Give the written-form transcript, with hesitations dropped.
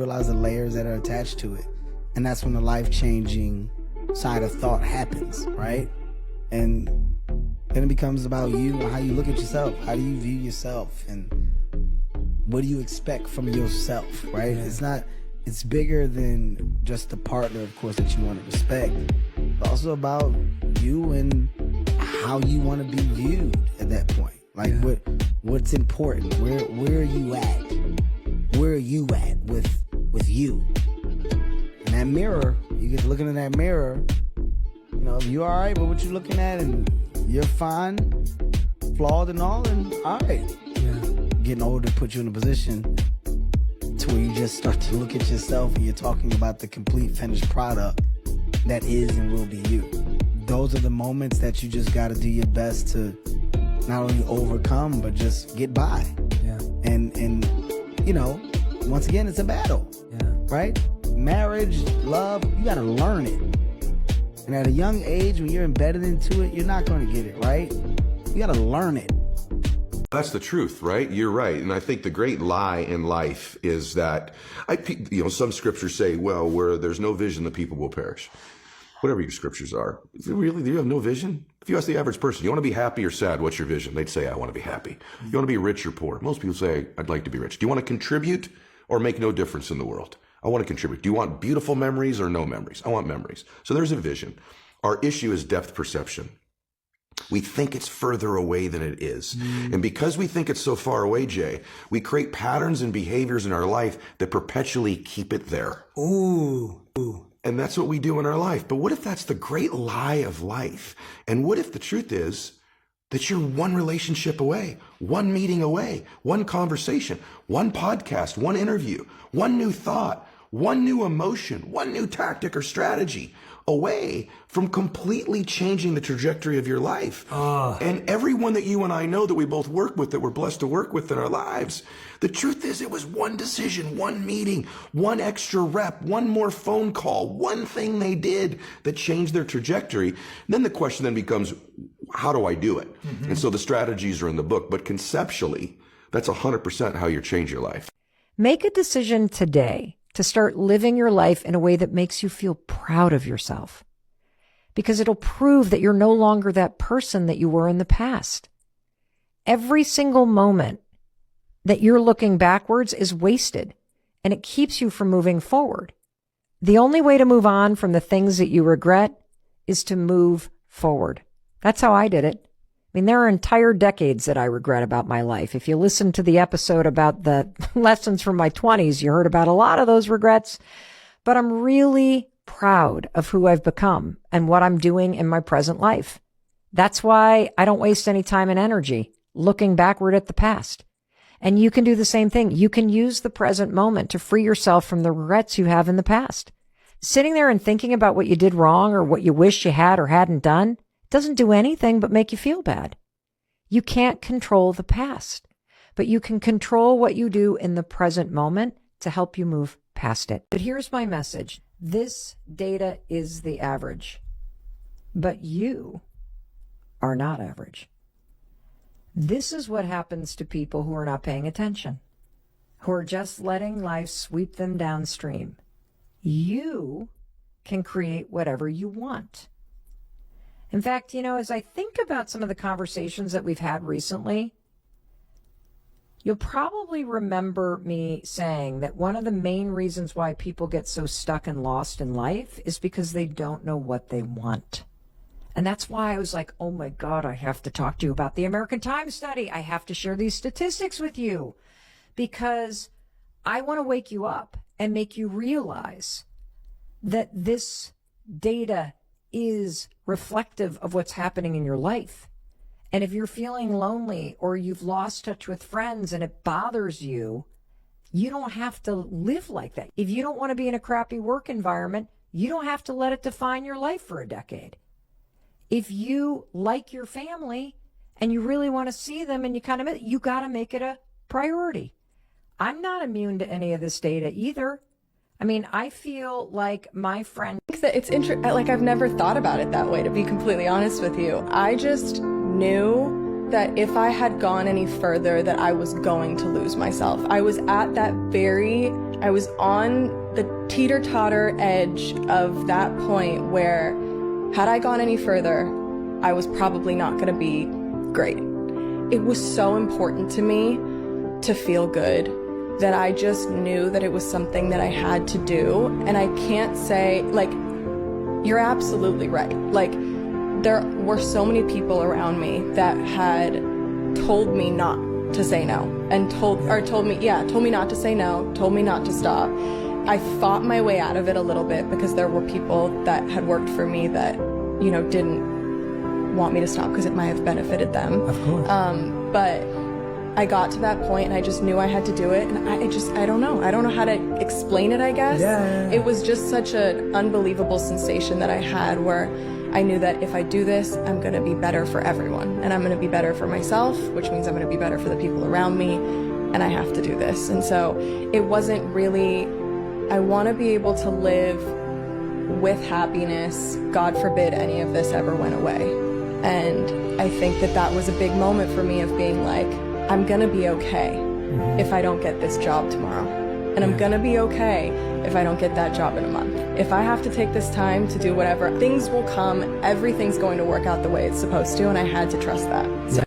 realize the layers that are attached to it. And that's when the life-changing side of thought happens, right? And then it becomes about you and how you look at yourself. How do you view yourself? And what do you expect from yourself, right? It's bigger than just the partner, of course, that you want to respect. But also about you and how you want to be viewed at that point. Like what's important? Where are you at? Where are you at with you? And that mirror, you get looking in that mirror, you know, if you're all right with what you're looking at and you're fine, flawed and all, and all right. Getting older put you in a position to where you just start to look at yourself and you're talking about the complete finished product that is and will be you. Those are the moments that you just got to do your best to not only overcome, but just get by. And you know, once again, it's a battle, right? Marriage, love, you got to learn it. And at a young age, when you're embedded into it, you're not going to get it, right? You got to learn it. That's the truth, right? You're right. And I think the great lie in life is that, some scriptures say, well, where there's no vision, the people will perish. Whatever your scriptures are. Really, do you have no vision? If you ask the average person, you want to be happy or sad? What's your vision? They'd say, I want to be happy. You want to be rich or poor? Most people say, I'd like to be rich. Do you want to contribute or make no difference in the world? I want to contribute. Do you want beautiful memories or no memories? I want memories. So there's a vision. Our issue is depth perception. We think it's further away than it is. And because we think it's so far away, Jay, we create patterns and behaviors in our life that perpetually keep it there. Ooh. And that's what we do in our life. But what if that's the great lie of life? And what if the truth is that you're one relationship away, one meeting away, one conversation, one podcast, one interview, one new thought, one new emotion, one new tactic or strategy away from completely changing the trajectory of your life. And everyone that you and I know that we both work with, that we're blessed to work with in our lives, the truth is it was one decision, one meeting, one extra rep, one more phone call, one thing they did that changed their trajectory. And then the question then becomes, how do I do it? And so the strategies are in the book, but conceptually, that's 100% how you change your life. Make a decision today to start living your life in a way that makes you feel proud of yourself, because it'll prove that you're no longer that person that you were in the past. Every single moment that you're looking backwards is wasted, and it keeps you from moving forward. The only way to move on from the things that you regret is to move forward. That's how I did it. I mean, there are entire decades that I regret about my life. If you listen to the episode about the lessons from my 20s, you heard about a lot of those regrets. But I'm really proud of who I've become and what I'm doing in my present life. That's why I don't waste any time and energy looking backward at the past. And you can do the same thing. You can use the present moment to free yourself from the regrets you have in the past. Sitting there and thinking about what you did wrong or what you wish you had or hadn't done doesn't do anything but make you feel bad. You can't control the past, but you can control what you do in the present moment to help you move past it. But here's my message. This data is the average, but you are not average. This is what happens to people who are not paying attention, who are just letting life sweep them downstream. You can create whatever you want. In fact, as I think about some of the conversations that we've had recently, you'll probably remember me saying that one of the main reasons why people get so stuck and lost in life is because they don't know what they want. And that's why I was like, oh my God, I have to talk to you about the American Times study. I have to share these statistics with you because I want to wake you up and make you realize that this data is reflective of what's happening in your life. And if you're feeling lonely or you've lost touch with friends and it bothers you, you don't have to live like that. If you don't want to be in a crappy work environment, you don't have to let it define your life for a decade. If you like your family and you really want to see them and you got to make it a priority. I'm not immune to any of this data either. I mean, I feel like my friend... That it's I've never thought about it that way, to be completely honest with you. I just knew that if I had gone any further, that I was going to lose myself. I was on the teeter-totter edge of that point where, had I gone any further, I was probably not going to be great. It was so important to me to feel good that I just knew that it was something that I had to do. And I can't say, like, you're absolutely right. Like, there were so many people around me that had told me not to say no, and told me not to say no, told me not to stop. I fought my way out of it a little bit because there were people that had worked for me that, you know, didn't want me to stop because it might have benefited them. Of course. But I got to that point and I just knew I had to do it, and I don't know how to explain it, I guess. Yeah. It was just such an unbelievable sensation that I had, where I knew that if I do this, I'm going to be better for everyone, and I'm going to be better for myself, which means I'm going to be better for the people around me, and I have to do this. And so it wasn't really, I want to be able to live with happiness, God forbid any of this ever went away. And I think that that was a big moment for me of being like, I'm going to be okay if I don't get this job tomorrow. And I'm gonna be okay if I don't get that job in a month. If I have to take this time to do whatever, things will come, everything's going to work out the way it's supposed to, and I had to trust that. So.